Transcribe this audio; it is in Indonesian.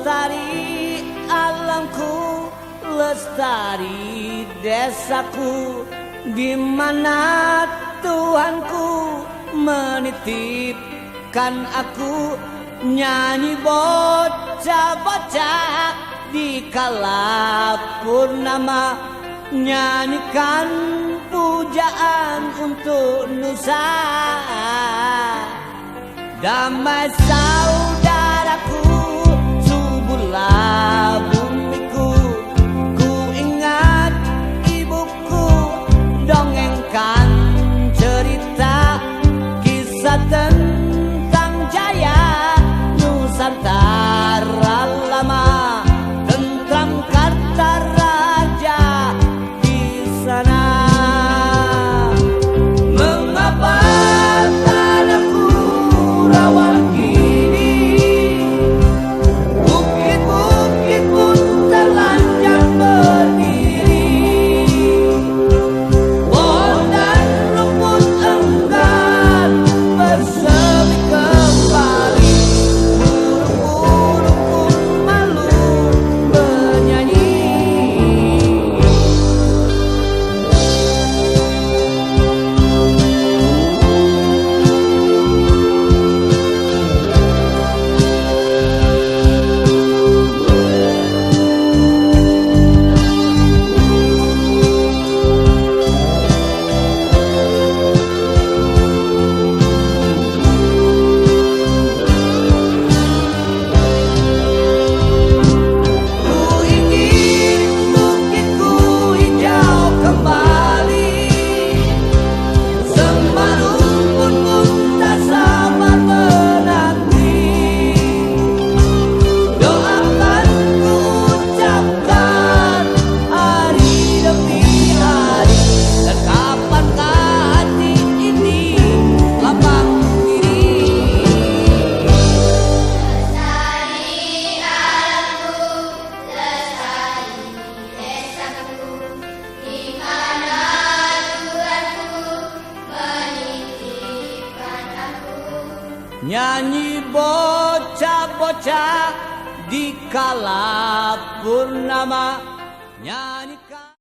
lestari alamku, lestari desaku, di mana Tuhanku menitipkan aku. Nyanyi bocah-bocah di kala purnama, nyanyikan pujaan untuk Nusa. Damai saudaraku, suburlah bumiku, ku ingat ibuku dongengkan cerita kisah tentang jaya Nusantara lama, tentram karta raja di sana. Mengapa tanahku rawan gini, bukit-bukit pun terlanjur berdiri, pohon dan rumput enggan bersemi kembali, burung-burung pun malu bernyanyi. Ku ingin bukitku hijau kembali, semua rumput pun tak sabar menanti. Doakan ku ucapkan hari demi hari, dan kapankah hati ini lapang diri. Nyanyi bocah-bocah di kala purnama, nyanyi